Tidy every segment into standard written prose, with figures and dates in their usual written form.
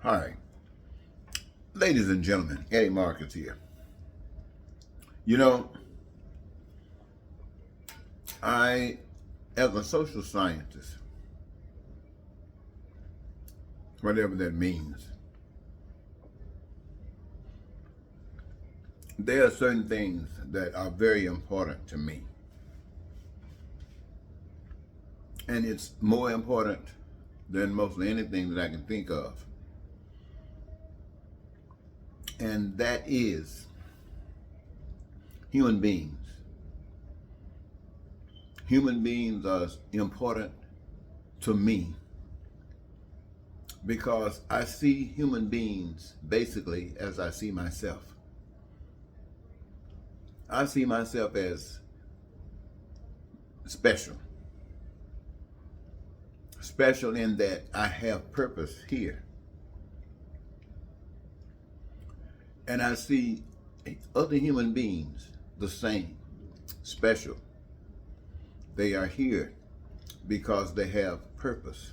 Hi, ladies and gentlemen, Eddie Marcus here. You know, I, as a social scientist, whatever that means, there are certain things that are very important to me. And it's more important than mostly anything that I can think of. And that is human beings. Human beings are important to me because I see human beings basically as I see myself. I see myself as special. Special in that I have purpose here. And I see other human beings the same, special. They are here because they have purpose.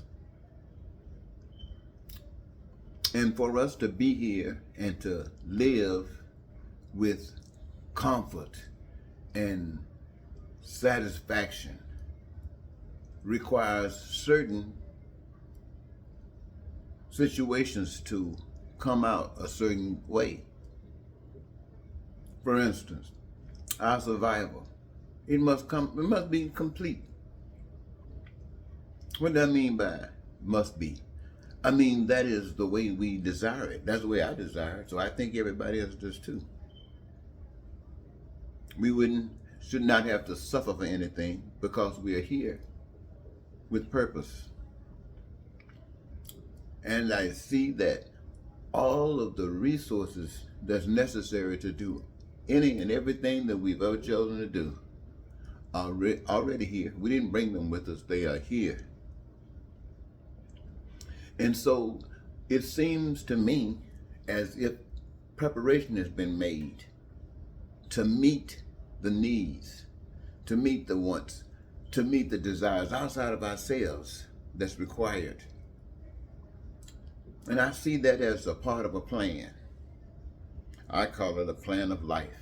And for us to be here and to live with comfort and satisfaction requires certain situations to come out a certain way. For instance, our survival, it must be complete. What do I mean by must be? I mean, that is the way we desire it. That's the way I desire it. So I think everybody else does too. We should not have to suffer for anything because we are here with purpose. And I see that all of the resources that's necessary to do any and everything that we've ever chosen to do are already here. We didn't bring them with us. They are here. And so it seems to me as if preparation has been made to meet the needs, to meet the wants, to meet the desires outside of ourselves that's required. And I see that as a part of a plan. I call it a plan of life.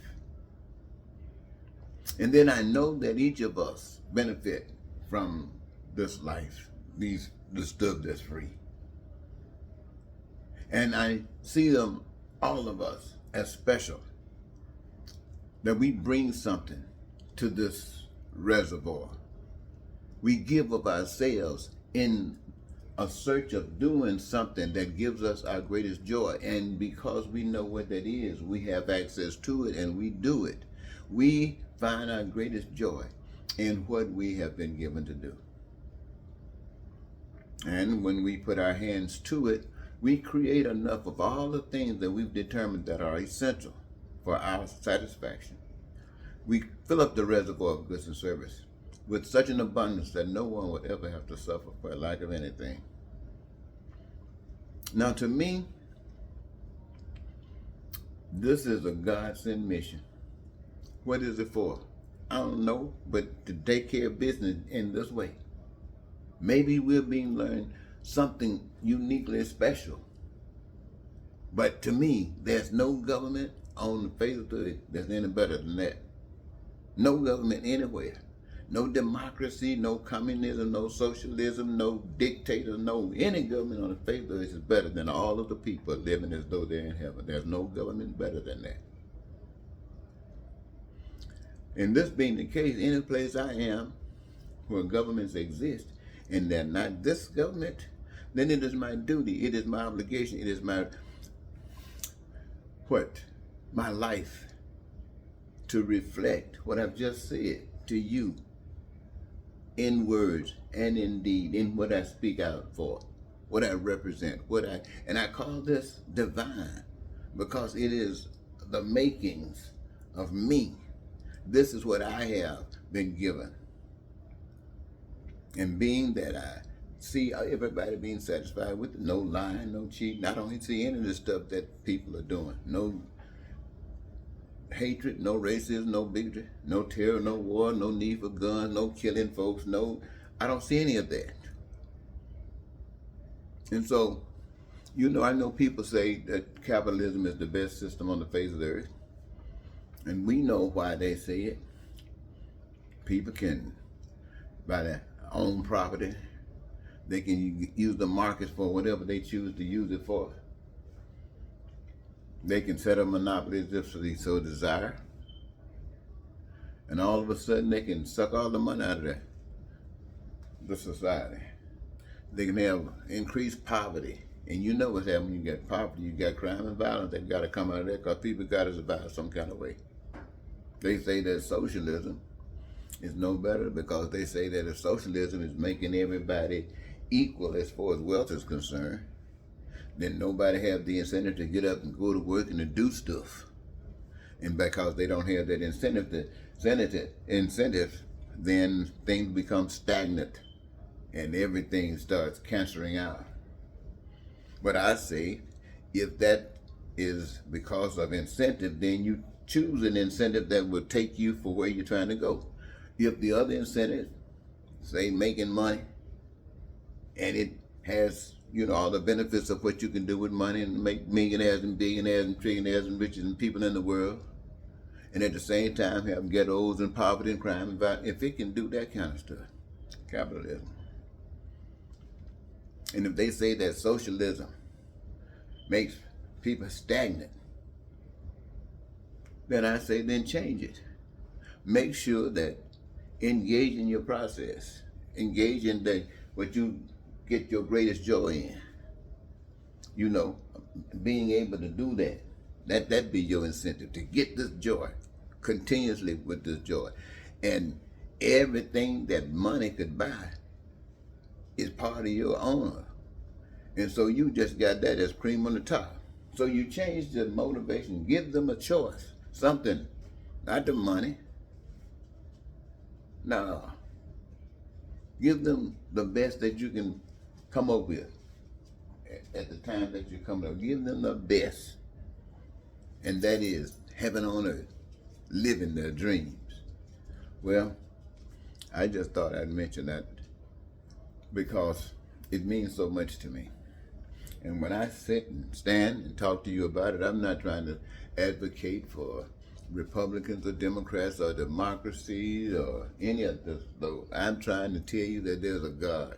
And then I know that each of us benefit from this life, the stuff that's free. And I see them, all of us, as special. That we bring something to this reservoir. We give of ourselves in a search of doing something that gives us our greatest joy. And because we know what that is, we have access to it and we do it. We find our greatest joy in what we have been given to do. And when we put our hands to it, we create enough of all the things that we've determined that are essential for our satisfaction. We fill up the reservoir of goods and service with such an abundance that no one would ever have to suffer for lack of anything. Now, to me, this is a God-sent mission. What is it for? I don't know, but to take care of business in this way. Maybe we're being learned something uniquely special. But to me, there's no government on the face of the earth that's any better than that. No government anywhere. No democracy, no communism, no socialism, no dictator, no any government on the face of the earth is better than all of the people living as though they're in heaven. There's no government better than that. And this being the case, any place I am where governments exist and they're not this government, then it is my duty, it is my obligation, it is my life to reflect what I've just said to you in words and in deed, in what I speak out for, what I represent, and I call this divine because it is the makings of me. This is what I have been given. And being that I see everybody being satisfied with it, no lying, no cheating, I don't see any of the stuff that people are doing. No hatred, no racism, no bigotry, no terror, no war, no need for guns, no killing folks, I don't see any of that. And so I know people say that capitalism is the best system on the face of the earth. And we know why they say it. People can buy their own property. They can use the markets for whatever they choose to use it for. They can set up monopolies if they so desire. And all of a sudden they can suck all the money out of the society. They can have increased poverty. And you know what's happening when you got poverty, you got crime and violence. They've got to come out of there because people got to survive some kind of way. They say that socialism is no better because they say that if socialism is making everybody equal as far as wealth is concerned, then nobody have the incentive to get up and go to work and to do stuff. And because they don't have that incentive, then things become stagnant and everything starts cancering out. But I say, if that is because of incentive, then you choose an incentive that will take you for where you're trying to go. If the other incentive, say making money, and it has, all the benefits of what you can do with money and make millionaires and billionaires and trillionaires and riches and people in the world, and at the same time have ghettos and poverty and crime and violence, if it can do that kind of stuff, capitalism. And if they say that socialism makes people stagnant, then I say, then change it. Make sure that engage in your process. Engage in what you get your greatest joy in. Being able to do that. That be your incentive, to get this joy, continuously with this joy. And everything that money could buy is part of your honor. And so you just got that as cream on the top. So you change the motivation, give them a choice, something, not the money. No. Give them the best that you can come up with at the time that you come up. Give them the best. And that is heaven on earth, living their dreams. Well, I just thought I'd mention that because it means so much to me. And when I sit and stand and talk to you about it, I'm not trying to advocate for Republicans or Democrats or democracy or any of this. Though I'm trying to tell you that there's a God.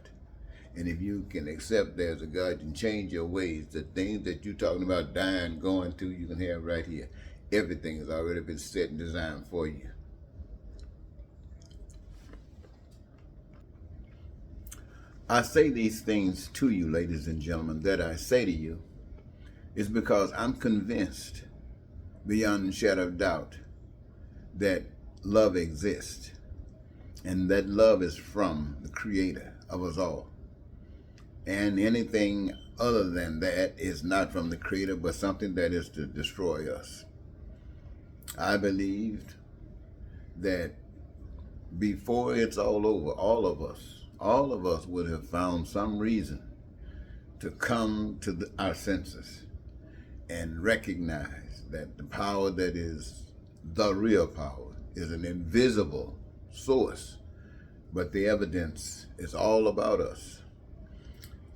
And if you can accept there's a God and change your ways, the things that you're talking about dying, going to, you can have right here. Everything has already been set and designed for you. I say these things to you, ladies and gentlemen, that I say to you is because I'm convinced beyond a shadow of doubt that love exists, and that love is from the Creator of us all. And anything other than that is not from the Creator, but something that is to destroy us. I believed that before it's all over, all of us would have found some reason to come to our senses and recognize that the power that is the real power is an invisible source, but the evidence is all about us.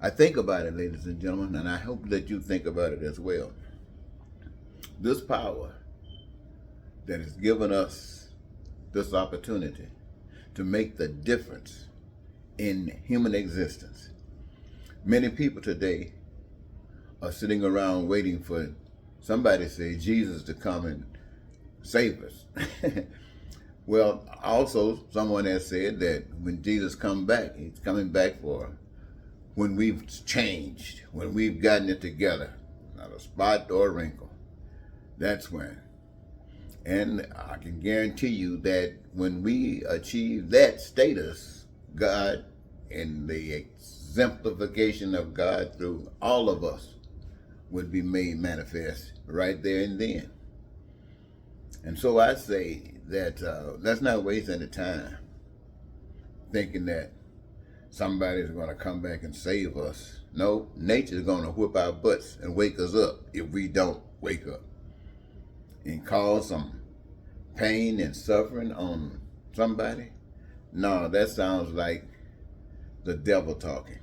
I think about it, ladies and gentlemen, and I hope that you think about it as well. This power that has given us this opportunity to make the difference in human existence. Many people today are sitting around waiting for somebody to say Jesus to come and save us. Well, also someone has said that when Jesus comes back, he's coming back for when we've changed, when we've gotten it together, not a spot or a wrinkle. That's when. And I can guarantee you that when we achieve that status, God and the exemplification of God through all of us would be made manifest right there and then. And so I say that let's not waste any time thinking that somebody's going to come back and save us. No, nature's going to whip our butts and wake us up if we don't wake up and cause some pain and suffering on somebody. No, that sounds like the devil talking.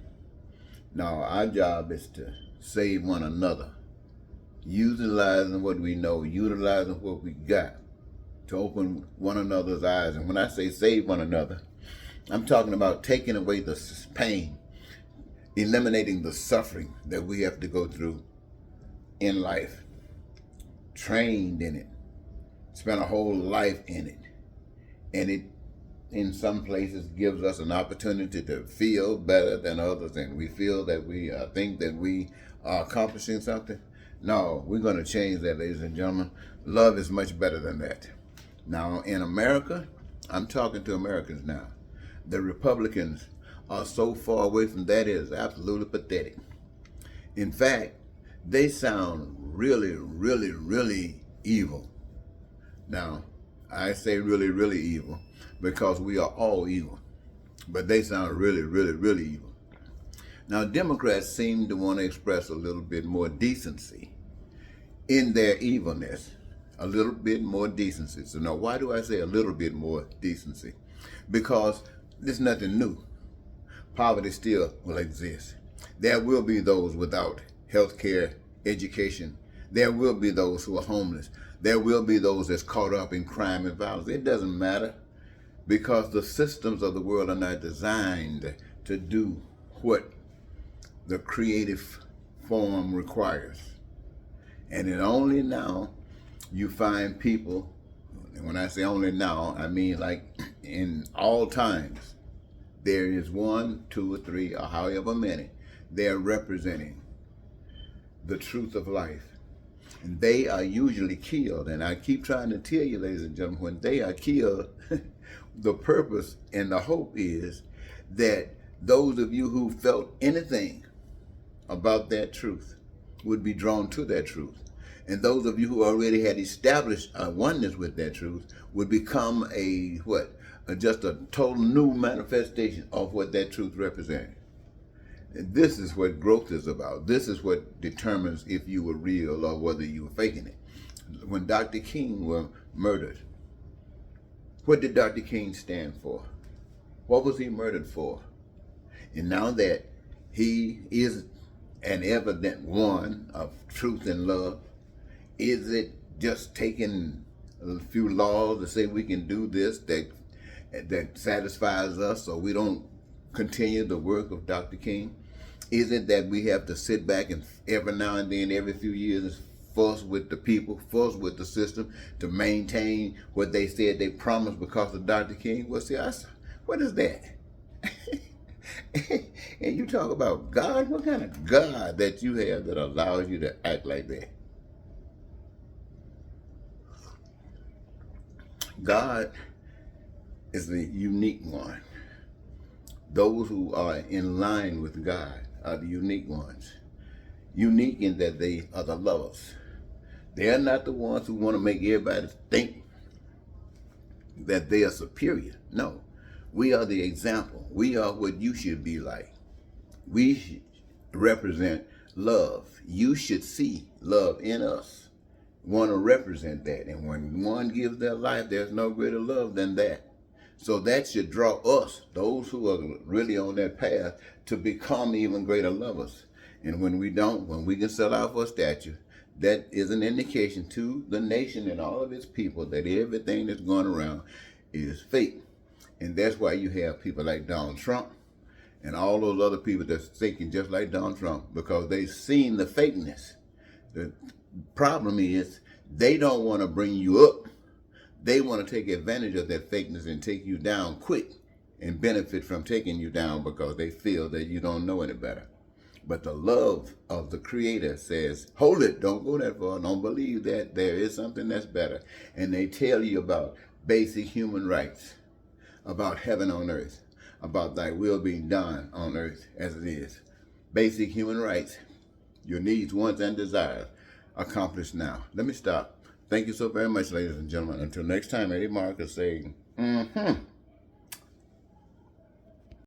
No, our job is to save one another, utilizing what we know, utilizing what we got to open one another's eyes. And when I say save one another, I'm talking about taking away the pain, eliminating the suffering that we have to go through in life, trained in it, spent a whole life in it. And it, in some places, gives us an opportunity to feel better than others, and we feel that we think that we are accomplishing something. No, we're going to change that, ladies and gentlemen. Love is much better than that. Now, in America, I'm talking to Americans now. The Republicans are so far away from that, it is absolutely pathetic. In fact, they sound really, really, really evil. Now, I say really, really evil because we are all evil. But they sound really, really, really evil. Now, Democrats seem to want to express a little bit more decency in their evilness. A little bit more decency. So now, why do I say a little bit more decency? Because there's nothing new. Poverty still will exist. There will be those without health care, education. There will be those who are homeless. There will be those that's caught up in crime and violence. It doesn't matter, because the systems of the world are not designed to do what the creative form requires. And it only now you find people, and when I say only now, I mean like in all times, there is 1, 2, or 3, or however many, they're representing the truth of life. And they are usually killed. And I keep trying to tell you, ladies and gentlemen, when they are killed, the purpose and the hope is that those of you who felt anything about that truth would be drawn to that truth. And those of you who already had established a oneness with that truth would become just a total new manifestation of what that truth represented. And this is what growth is about. This is what determines if you were real or whether you were faking it. When Dr. King was murdered, what did Dr. King stand for? What was he murdered for? And now that he is an evident one of truth and love, is it just taking a few laws to say we can do this that satisfies us so we don't continue the work of Dr. King? Is it that we have to sit back and every now and then, every few years, fuss with the people, fuss with the system to maintain what they said they promised because of Dr. King? Well, see, what is that? And you talk about God? What kind of God that you have that allows you to act like that? God is the unique one. Those who are in line with God are the unique ones. Unique in that they are the lovers. They are not the ones who want to make everybody think that they are superior. No, we are the example. We are what you should be like. We represent love. You should see love in us. Want to represent that. And when one gives their life, there's no greater love than that. So that should draw us, those who are really on that path, to become even greater lovers. And when we don't, when we can sell out for a statue, that is an indication to the nation and all of its people that everything that's going around is fake. And that's why you have people like Donald Trump and all those other people that's thinking just like Donald Trump, because they've seen the fakeness. The problem is they don't want to bring you up. They want to take advantage of that fakeness and take you down quick and benefit from taking you down because they feel that you don't know any better. But the love of the Creator says, hold it, don't go that far, don't believe that there is something that's better. And they tell you about basic human rights, about heaven on earth, about thy will being done on earth as it is. Basic human rights, your needs, wants, and desires accomplished now. Let me stop. Thank you so very much, ladies and gentlemen. Until next time, Eddie Marcus saying,